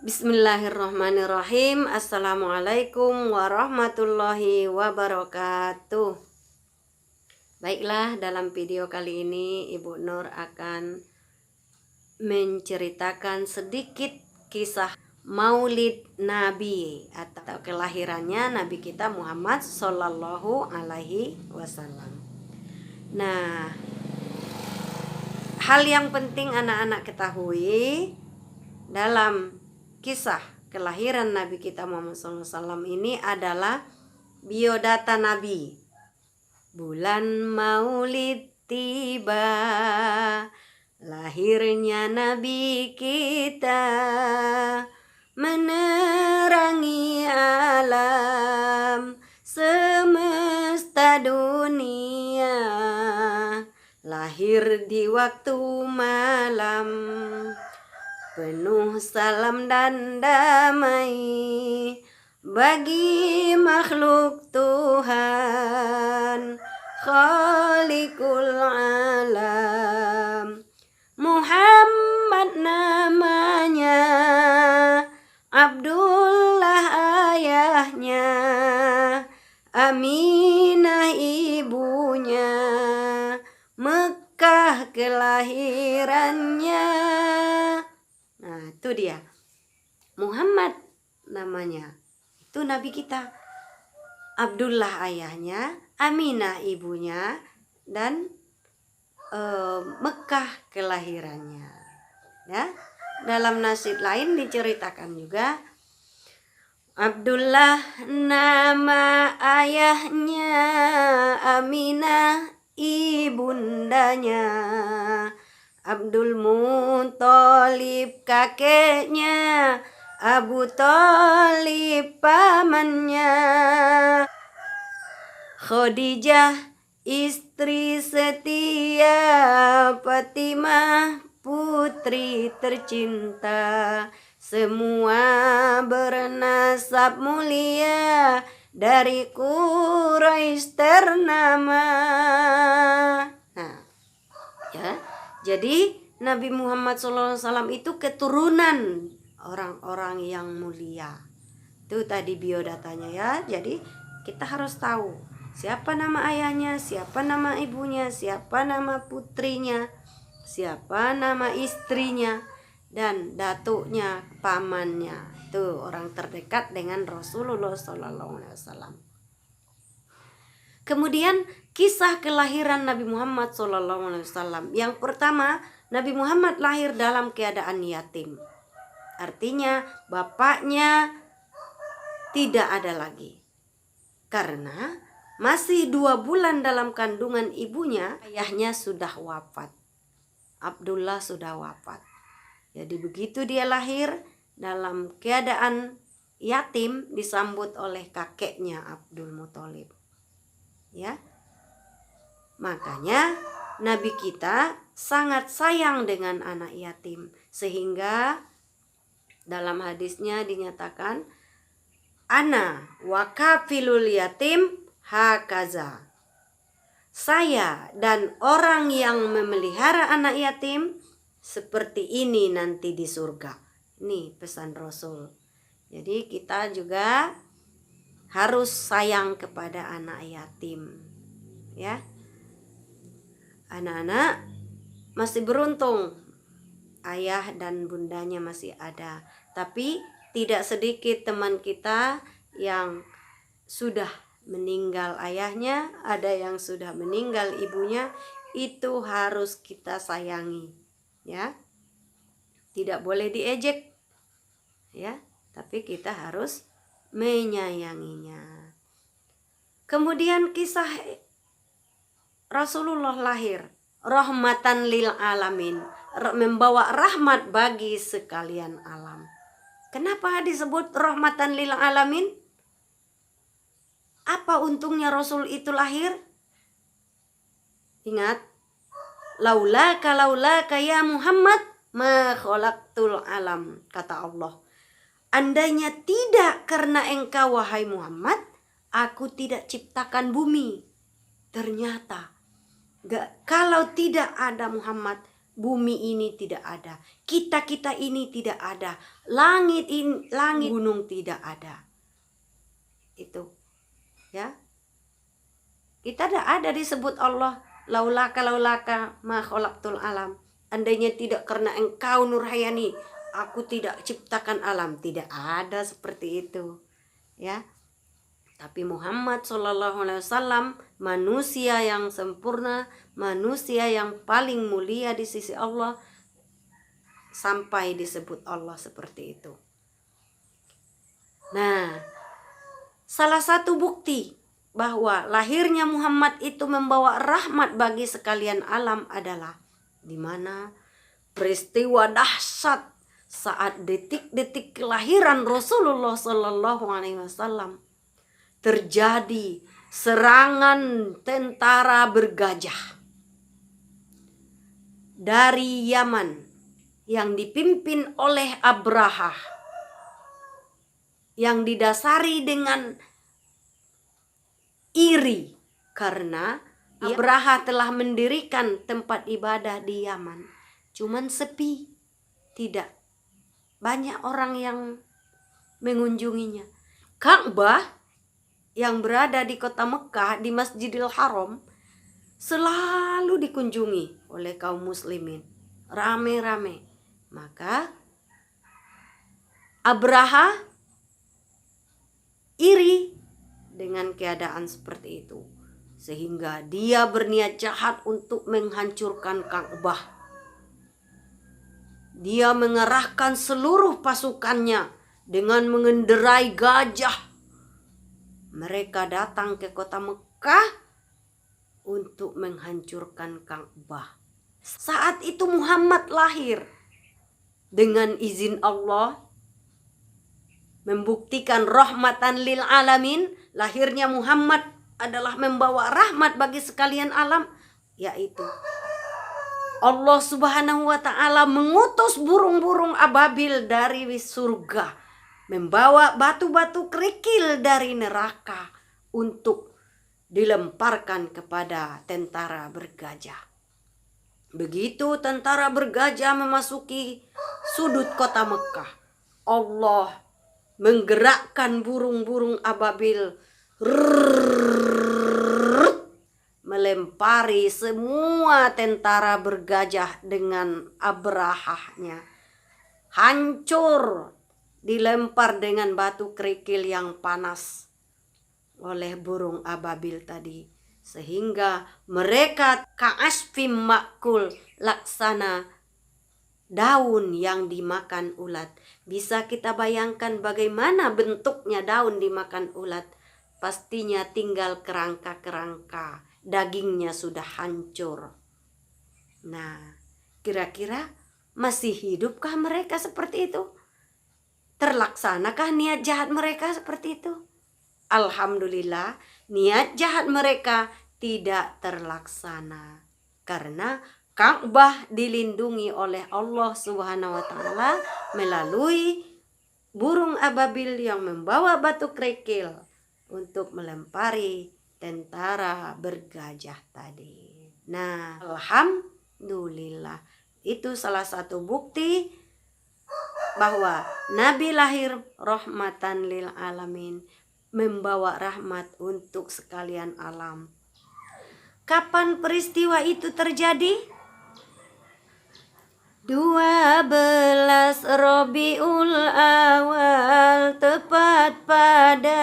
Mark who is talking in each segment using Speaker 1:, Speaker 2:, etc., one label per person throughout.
Speaker 1: Bismillahirrahmanirrahim. Assalamualaikum warahmatullahi wabarakatuh. Baiklah, dalam video kali ini Ibu Nur akan menceritakan sedikit kisah Maulid Nabi atau kelahirannya Nabi kita Muhammad Sallallahu Alaihi Wasallam. Nah, hal yang penting anak-anak ketahui dalam kisah kelahiran Nabi kita Muhammad SAW ini adalah biodata Nabi. Bulan Maulid tiba, lahirnya Nabi kita, menerangi alam semesta dunia, lahir di waktu malam, penuh salam dan damai bagi makhluk Tuhan Khaliqul Alam. Muhammad namanya, Abdullah ayahnya, Aminah ibunya, Mekah kelahirannya. Nah, itu dia. Muhammad namanya. Itu Nabi kita. Abdullah ayahnya, Aminah ibunya, dan Mekah kelahirannya. Ya. Dalam nasyid lain diceritakan juga Abdullah nama ayahnya, Aminah ibundanya, Abdul Muthalib kakeknya, Abu Thalib pamannya, Khadijah istri setia, Fatimah putri tercinta, semua bernasab mulia, dari Quraisy ternama. Nah, ya. Jadi Nabi Muhammad SAW itu keturunan orang-orang yang mulia. Itu tadi biodatanya ya. Jadi kita harus tahu siapa nama ayahnya, siapa nama ibunya, siapa nama putrinya, siapa nama istrinya, dan datuknya, pamannya. Itu orang terdekat dengan Rasulullah SAW. Kemudian kisah kelahiran Nabi Muhammad SAW. Yang pertama, Nabi Muhammad lahir dalam keadaan yatim. Artinya bapaknya tidak ada lagi. Karena masih 2 bulan dalam kandungan ibunya, ayahnya sudah wafat. Abdullah sudah wafat. Jadi begitu dia lahir dalam keadaan yatim, disambut oleh kakeknya Abdul Muthalib. Ya, makanya Nabi kita sangat sayang dengan anak yatim, sehingga dalam hadisnya dinyatakan ana wa kafilul yatim hakaza, saya dan orang yang memelihara anak yatim seperti ini nanti di surga. Ini pesan Rasul. Jadi kita juga harus sayang kepada anak yatim, ya. Anak-anak masih beruntung, ayah dan bundanya masih ada. Tapi tidak sedikit teman kita yang sudah meninggal ayahnya, ada yang sudah meninggal ibunya. Itu harus kita sayangi, ya. Tidak boleh diejek, ya. Tapi kita harus menyayanginya. Kemudian kisah Rasulullah lahir rahmatan lil alamin, membawa rahmat bagi sekalian alam. Kenapa disebut rahmatan lil alamin? Apa untungnya Rasul itu lahir? Ingat, laulaka ya Muhammad ma khalaqtul alam, kata Allah. Andainya tidak karena engkau wahai Muhammad, aku tidak ciptakan bumi. Ternyata kalau tidak ada Muhammad, bumi ini tidak ada, kita ini tidak ada, langit gunung tidak ada. Itu ya, kita tidak ada disebut Allah laulaka ma khalaqtul alam. Andainya tidak karena engkau Nur Hayani, aku tidak ciptakan alam. Tidak ada seperti itu ya. Tapi Muhammad SAW manusia yang sempurna, manusia yang paling mulia di sisi Allah, sampai disebut Allah seperti itu. Nah, salah satu bukti bahwa lahirnya Muhammad itu membawa rahmat bagi sekalian alam adalah di mana peristiwa dahsyat saat detik-detik kelahiran Rasulullah SAW terjadi serangan tentara bergajah dari Yaman yang dipimpin oleh Abraha, yang didasari dengan iri karena Abraha telah mendirikan tempat ibadah di Yaman, cuman sepi, tidak banyak orang yang mengunjunginya. Ka'bah yang berada di kota Mekah, di Masjidil Haram, selalu dikunjungi oleh kaum muslimin, rame-rame. Maka Abraha iri dengan keadaan seperti itu, sehingga dia berniat jahat untuk menghancurkan Ka'bah. Dia mengerahkan seluruh pasukannya dengan mengendarai gajah. Mereka datang ke kota Mekah untuk menghancurkan Ka'bah. Saat itu Muhammad lahir dengan izin Allah, membuktikan rahmatan lil alamin. Lahirnya Muhammad adalah membawa rahmat bagi sekalian alam, yaitu Allah Subhanahu wa ta'ala mengutus burung-burung ababil dari surga, membawa batu-batu kerikil dari neraka untuk dilemparkan kepada tentara bergajah. Begitu tentara bergajah memasuki sudut kota Mekah, Allah menggerakkan burung-burung ababil, melempari semua tentara bergajah dengan Abrahahnya. Hancur, dilempar dengan batu kerikil yang panas oleh burung ababil tadi, sehingga mereka ka'asfim makul, laksana daun yang dimakan ulat. Bisa kita bayangkan bagaimana bentuknya daun dimakan ulat. Pastinya tinggal kerangka-kerangka, dagingnya sudah hancur. Nah, kira-kira masih hidupkah mereka seperti itu? Terlaksanakah niat jahat mereka seperti itu? Alhamdulillah, niat jahat mereka tidak terlaksana, karena Ka'bah dilindungi oleh Allah Subhanahu wa ta'ala melalui burung ababil yang membawa batu kerikil untuk melempari tentara bergajah tadi. Nah, alhamdulillah, itu salah satu bukti bahwa Nabi lahir rahmatan lil alamin, membawa rahmat untuk sekalian alam. Kapan peristiwa itu terjadi? 12 Rabiul Awal, tepat pada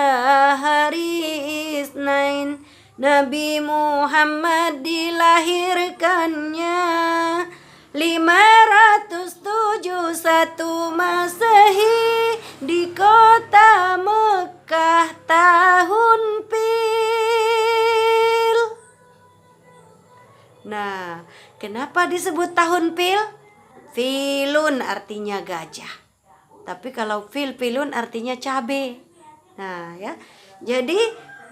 Speaker 1: hari Isnin, Nabi Muhammad dilahirkannya. 571 Masehi di kota Mekah tahun Pil. Nah, kenapa disebut tahun Pil? Filun artinya gajah, tapi kalau filun artinya cabe. Nah ya, jadi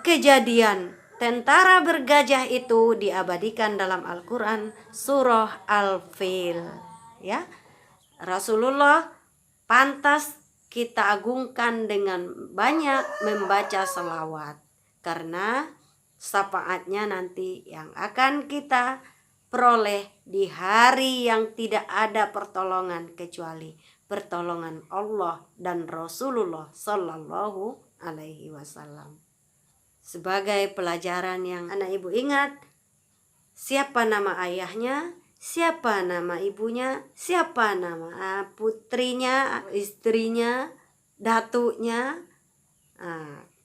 Speaker 1: kejadian tentara bergajah itu diabadikan dalam Al-Quran surah Al-Fil. Ya, Rasulullah pantas kita agungkan dengan banyak membaca selawat, karena syafaatnya nanti yang akan kita peroleh di hari yang tidak ada pertolongan kecuali pertolongan Allah dan Rasulullah Sallallahu Alaihi Wasallam. Sebagai pelajaran yang anak ibu ingat, siapa nama ayahnya, siapa nama ibunya, siapa nama putrinya, istrinya, datuknya,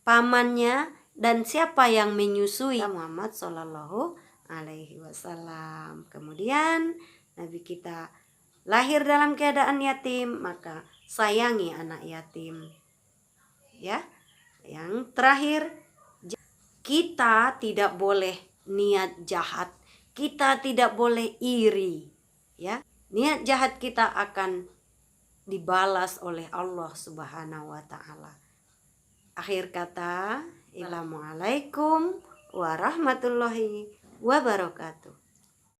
Speaker 1: pamannya, dan siapa yang menyusui Muhammad Sallallahu Alaihi Wasallam. Kemudian Nabi kita lahir dalam keadaan yatim, maka sayangi anak yatim. Ya, yang terakhir, kita tidak boleh niat jahat, kita tidak boleh iri. Ya, niat jahat kita akan dibalas oleh Allah Subhanahu wa Ta'ala. Akhir kata, Assalamualaikum warahmatullahi wabarakatuh.